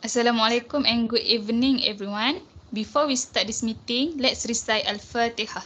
Assalamualaikum and good evening, everyone. Before we start this meeting, let's recite Al-Fatihah.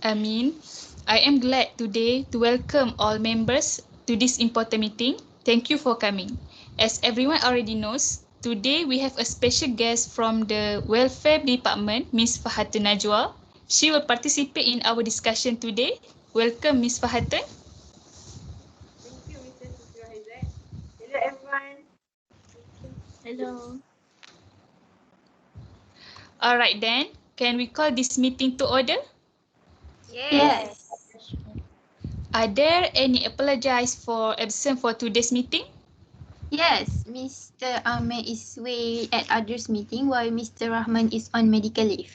Amin. I am glad today to welcome all members to this important meeting. Thank you for coming. As everyone already knows, today we have a special guest from the Welfare Department, Ms. Farhatun Najwa. She will participate in our discussion today. Welcome, Ms. Farhatun. Thank you, Mrs. Rohaizat. Hello, everyone. Hello. All right then, can we call this meeting to order? Yes. Are there any apologies for absent for today's meeting? Yes, Mr. Ahmed is away at others meeting while Mr. Rahman is on medical leave.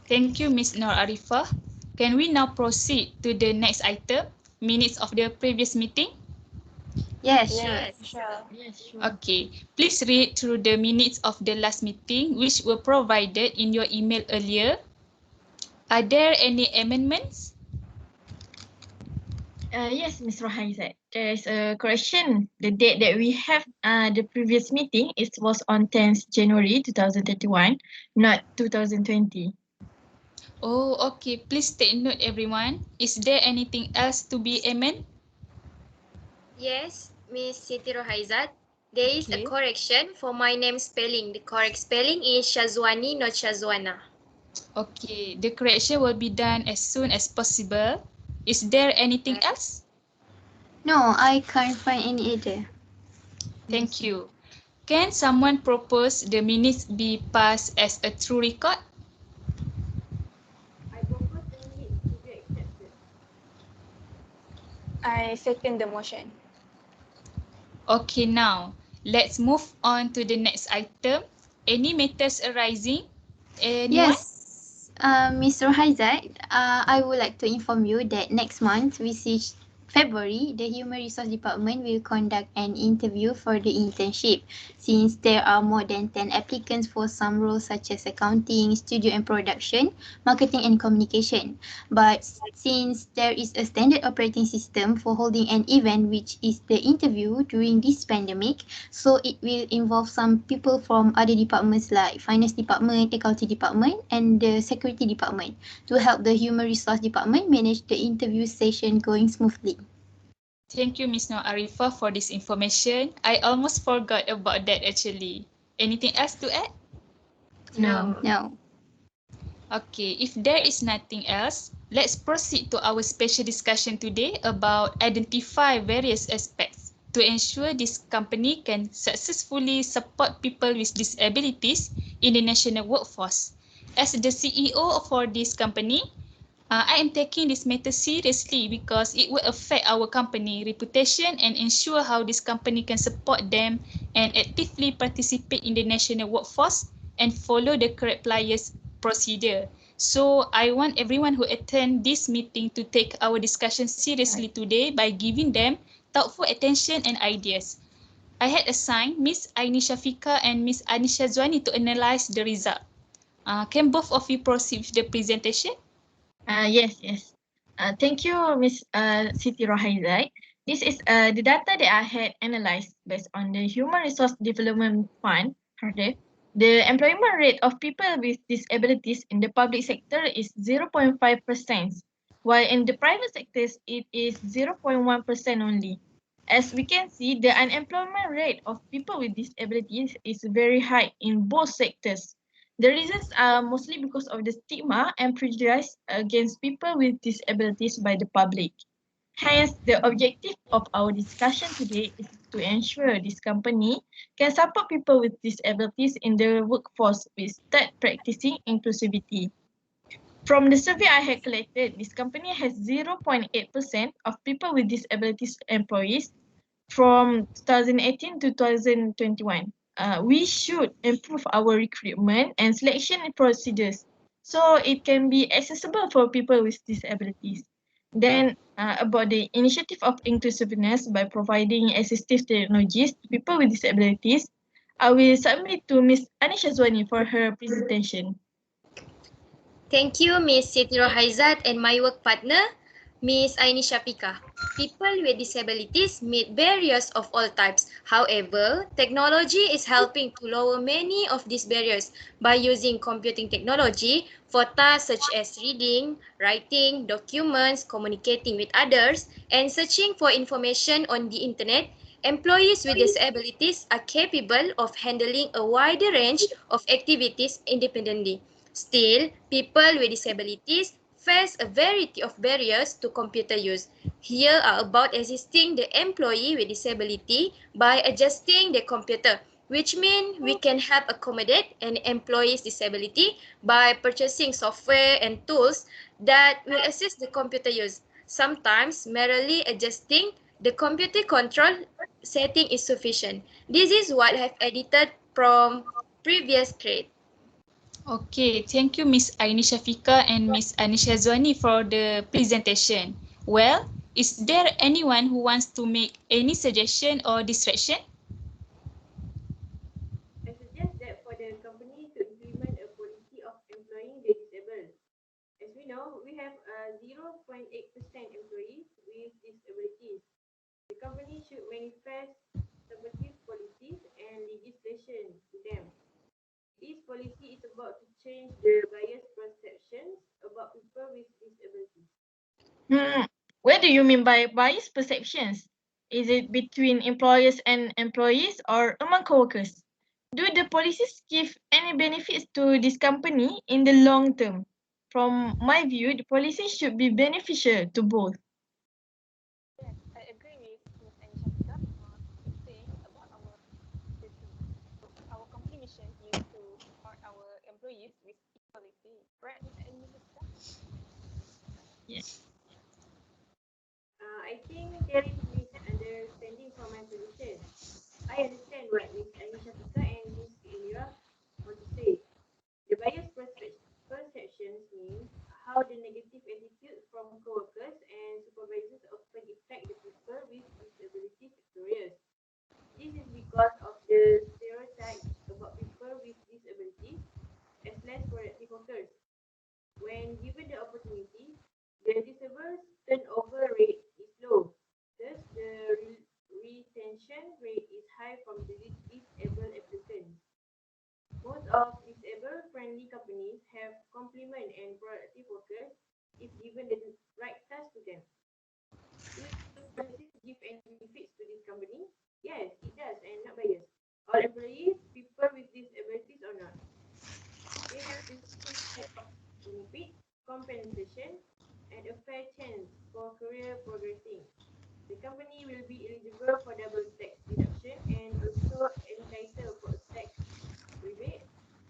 Thank you, Ms. Nur Arifah. Can we now proceed to the next item, minutes of the previous meeting? Yes, sure. Yes, sure. Okay, please read through the minutes of the last meeting which were provided in your email earlier. Are there any amendments? Yes, Ms. Rohaizat. There is a correction. The date that we have the previous meeting was on 10th January 2031, not 2020. Oh, okay. Please take note, everyone. Is there anything else to be amended? Yes, Miss Siti Rohaizat. There is a Okay. correction for my name spelling. The correct spelling is Syazwani, not Syazwana. Okay, the correction will be done as soon as possible. Is there anything else? No, I can't find any either. Thank you. Can someone propose the minutes be passed as a true record? I propose the minutes to be accepted. I second the motion. Okay, now let's move on to the next item. Any matters arising? Anyone? Yes, Ms. Rohaizat, I would like to inform you that next month, which is February, the Human Resource Department will conduct an interview for the internship since there are more than 10 applicants for some roles such as accounting, studio and production, marketing and communication. But since there is a standard operating system for holding an event which is the interview during this pandemic, so it will involve some people from other departments like finance department, accounting department and the security department to help the human resource department manage the interview session going smoothly. Thank you, Ms. Nur Arifah, for this information. I almost forgot about that actually. Anything else to add? No. No. Okay, if there is nothing else, let's proceed to our special discussion today about identify various aspects to ensure this company can successfully support people with disabilities in the national workforce. As the CEO for this company, I am taking this matter seriously because it will affect our company reputation and ensure how this company can support them and actively participate in the national workforce and follow the correct pliers procedure. So I want everyone who attend this meeting to take our discussion seriously today by giving them thoughtful attention and ideas. I had assigned Miss Aini Shafiqa and Miss Anisha Zwani to analyze the result. Can both of you proceed with the presentation? Yes. Thank you, Miss Siti Rohaizat. This is the data that I had analyzed based on the Human Resource Development Fund, HRDF. The employment rate of people with disabilities in the public sector is 0.5%, while in the private sectors it is 0.1% only. As we can see, the unemployment rate of people with disabilities is very high in both sectors. The reasons are mostly because of the stigma and prejudice against people with disabilities by the public. Hence, the objective of our discussion today is to ensure this company can support people with disabilities in the workforce with start practicing inclusivity. From the survey I had collected, this company has 0.8% of people with disabilities employees from 2018 to 2021. We should improve our recruitment and selection procedures so it can be accessible for people with disabilities. Then, about the initiative of inclusiveness by providing assistive technologies to people with disabilities, I will submit to Ms. Anisha Zwani for her presentation. Thank you, Ms. Siti Rohaizat, and my work partner, Ms. Shafiqa. People with disabilities meet barriers of all types. However, technology is helping to lower many of these barriers by using computing technology for tasks such as reading, writing, documents, communicating with others, and searching for information on the internet. Employees with disabilities are capable of handling a wider range of activities independently. Still, people with disabilities face a variety of barriers to computer use. Here are about assisting the employee with disability by adjusting the computer, which means we can help accommodate an employee's disability by purchasing software and tools that will assist the computer use. Sometimes merely adjusting the computer control setting is sufficient. This is what I have edited from previous thread. Okay, thank you Miss Aini Shafiqa and Miss Anisha Zwani for the presentation. Well, is there anyone who wants to make any suggestion or distraction? I suggest that for the company to implement a policy of employing the disabled. As we know, we have 0.8% employees with disabilities. The company should manifest supportive policies and legislation to them. This policy is about to change the biased perceptions about people with disabilities. What do you mean by biased perceptions? Is it between employers and employees or among coworkers? Do the policies give any benefits to this company in the long term? From my view, the policy should be beneficial to both. Yes, I agree with Ms. Anisha It's saying about our company mission is to support our employees with equality. Right, Ms. Anisha? Yes. I think there is misunderstanding from my position. I understand what Ms. Anisha Fika and Ms. Munirah want to say. The bias perceptions means how the negative attitude from co-workers and supervisors often affect the people with disabilities sectors. This is because of the stereotypes about people with disabilities as less productive workers. When given the opportunity, the disabled turnover rate is low. Thus, the retention rate is high from the disabled applicants. Most of disabled-friendly companies have complement and productive workers if given the right task to them. Do the policies give any benefits to this company? Yes, it does, and not biased. All employees, people with disabilities or not, they have the same set of benefits, compensation, and a fair chance for career progressing. The company will be eligible for double tax deduction and also entitled for a tax rebate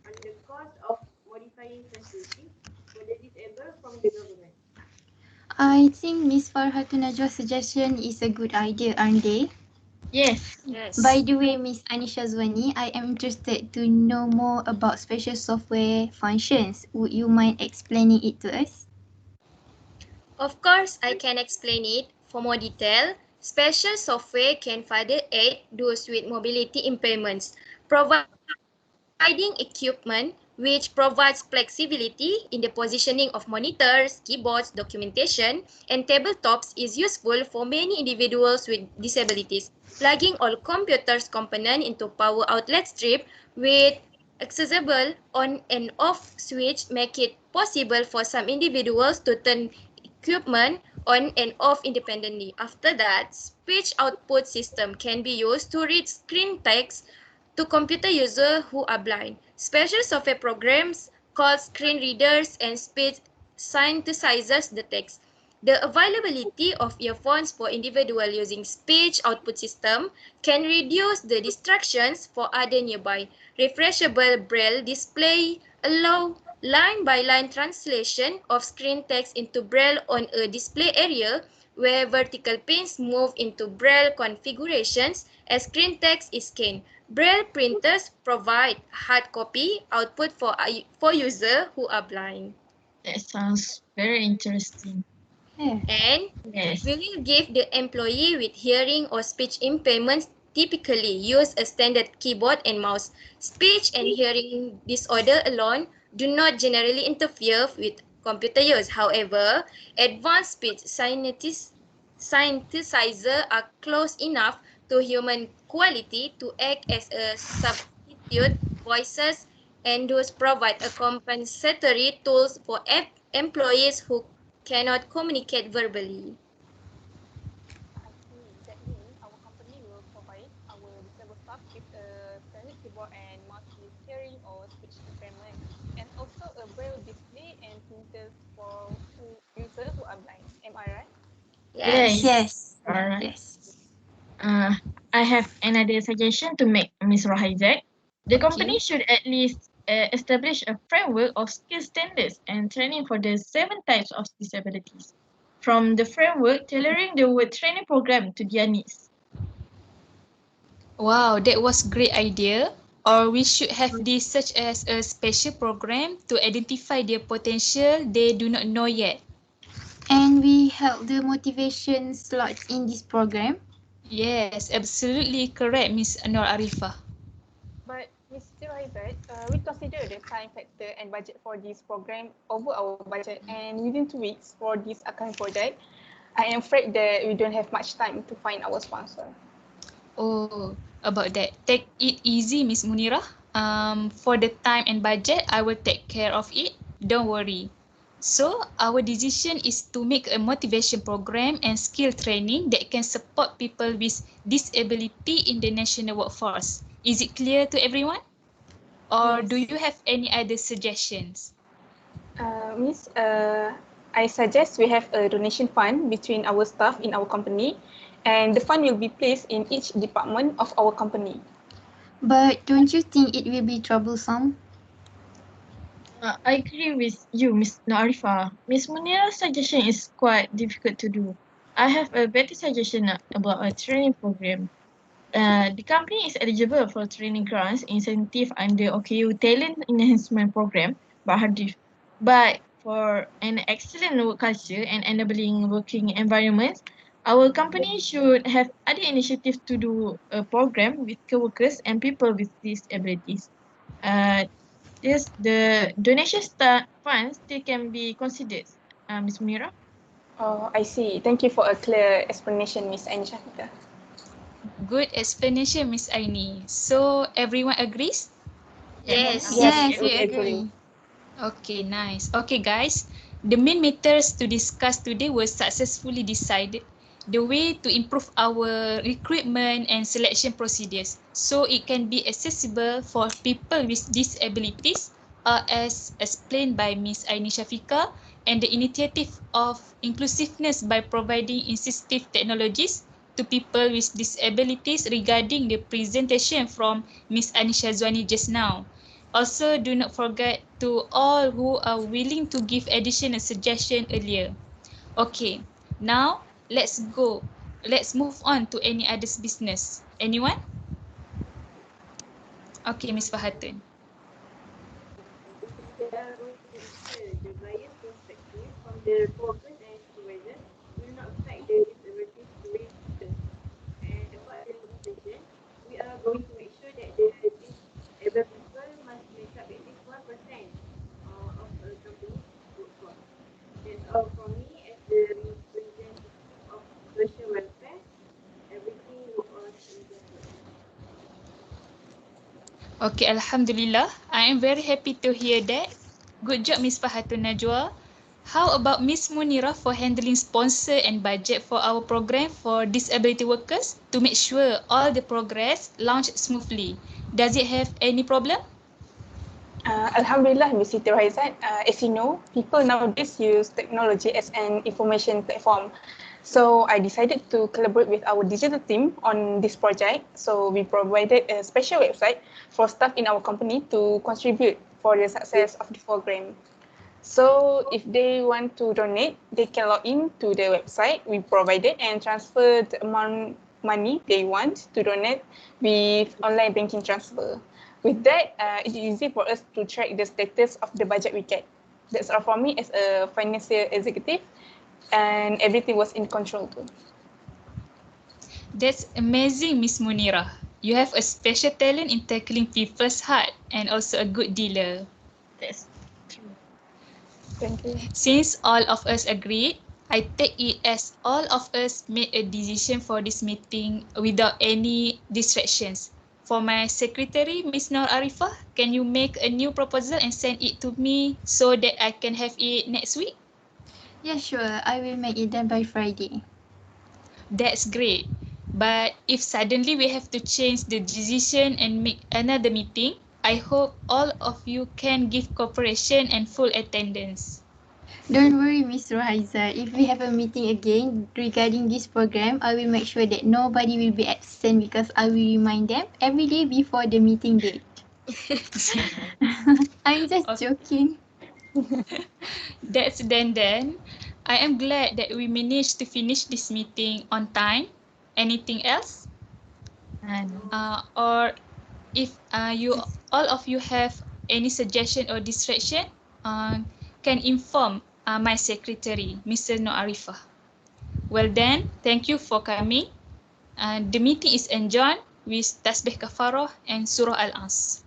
on the cost of modifying facilities for the disabled from the government. I think Miss Farhatun Najwa's suggestion is a good idea, aren't they? Yes. By Yes. the way, Miss Anisha Zwani, I am interested to know more about special software functions. Would you mind explaining it to us? Of course, I can explain it. For more detail, special software can further aid those with mobility impairments, providing equipment which provides flexibility in the positioning of monitors, keyboards, documentation, and tabletops is useful for many individuals with disabilities. Plugging all computers component into power outlet strip with accessible on and off switch make it possible for some individuals to turn equipment on and off independently. After that, speech output system can be used to read screen text to computer users who are blind. Special software programs called screen readers and speech synthesizers the text. The availability of earphones for individuals using speech output system can reduce the distractions for other nearby. Refreshable braille display allow line-by-line translation of screen text into braille on a display area where vertical pins move into braille configurations as screen text is scanned. Braille printers provide hard copy output for users who are blind. That sounds very interesting. Yeah. And Yes. we will give the employee with hearing or speech impairments typically use a standard keyboard and mouse. Speech and hearing disorder alone do not generally interfere with computer use. However, advanced speech synthesizer are close enough to human quality to act as a substitute voices and thus provide a compensatory tools for employees who cannot communicate verbally. I see. That means our company will provide our disabled staff with a standard keyboard and mouse with hearing or speech impairment, and also a braille display and printers for users who are blind. Am I right? Yes. Yes. Alright. Yes. I have another suggestion to make, Ms. Rohaizat. The company Okay. should at least establish a framework of skill standards and training for the 7 types of disabilities. From the framework, tailoring the word training program to their needs. Wow, that was great idea. Or we should have this such as a special program to identify their potential they do not know yet. And we held the motivation slots in this program. Yes, absolutely correct, Miss Nur Arifah. But Mr. Rohaizat, we consider the time factor and budget for this program over our budget, and within 2 weeks for this upcoming project, I am afraid that we don't have much time to find our sponsor. Oh, about that. Take it easy, Miss Munirah. For the time and budget, I will take care of it. Don't worry. So, our decision is to make a motivation program and skill training that can support people with disability in the national workforce. Is it clear to everyone? Or do Yes. you have any other suggestions? Miss, I suggest we have a donation fund between our staff in our company, and the fund will be placed in each department of our company. But don't you think it will be troublesome? I agree with you, Ms. Arifah. Ms. Munira's suggestion is quite difficult to do. I have a better suggestion about a training program. The company is eligible for training grants incentive under OKU Talent Enhancement Program, Badarudin. But for an excellent work culture and enabling working environments, our company should have other initiatives to do a program with co-workers and people with disabilities. Uh, the donation funds still can be considered, Ms. Munira. Oh, I see. Thank you for a clear explanation, Miss Shafiqa. Good explanation, Miss Aini. So, everyone agrees? Yes. Yes, Yes, we we agree. agree. Okay, nice. Okay, guys. The main matters to discuss today were successfully decided. The way to improve our recruitment and selection procedures so it can be accessible for people with disabilities as explained by Ms. Aini Shafiqa, and the initiative of inclusiveness by providing assistive technologies to people with disabilities regarding the presentation from Ms. Anisha Zwani just now. Also, do not forget to all who are willing to give additional suggestion earlier. Okay, now let's go. Let's move on to any other business. Anyone? Okay, Miss Farhatun. We are going to make sure the buyer's perspective from the brokers and supervisors will not affect the disabilities workers. And about the legislation, we are going to make sure that the disabled people must make up at least 1% of a company's workforce. That's all from me as the representative of social welfare. Everything was in control. Okay, Alhamdulillah. I am very happy to hear that. Good job, Miss Farhatun Najwa. How about Miss Munirah for handling sponsor and budget for our program for disability workers to make sure all the progress launched smoothly? Does it have any problem? Alhamdulillah, Miss Siti Rohaizat. As you know, people nowadays use technology as an information platform. So I decided to collaborate with our digital team on this project. So we provided a special website for staff in our company to contribute for the success of the program. So if they want to donate, they can log in to the website we provided and transfer the amount money they want to donate with online banking transfer. With that, it's easy for us to track the status of the budget we get. That's all for me as a financial executive, and everything was in control too. That's amazing, Miss Munirah. You have a special talent in tackling people's heart and also a good dealer. Yes. Thank you. Since all of us agreed, I take it as all of us made a decision for this meeting without any distractions. For my secretary, Ms. Nur Arifah, can you make a new proposal and send it to me so that I can have it next week? Yeah, sure. I will make it done by Friday. That's great. But if suddenly we have to change the decision and make another meeting, I hope all of you can give cooperation and full attendance. Don't worry, Miss Rohaizat. If we have a meeting again regarding this program, I will make sure that nobody will be absent because I will remind them every day before the meeting date. I'm just Okay. joking. That's then. I am glad that we managed to finish this meeting on time. Anything else? No. Or if you all of you have any suggestion or distraction, can inform my secretary, Mr. No Arifah. Well then, thank you for coming. The meeting is adjourned with Tasbih Kafarah and Surah Al-As.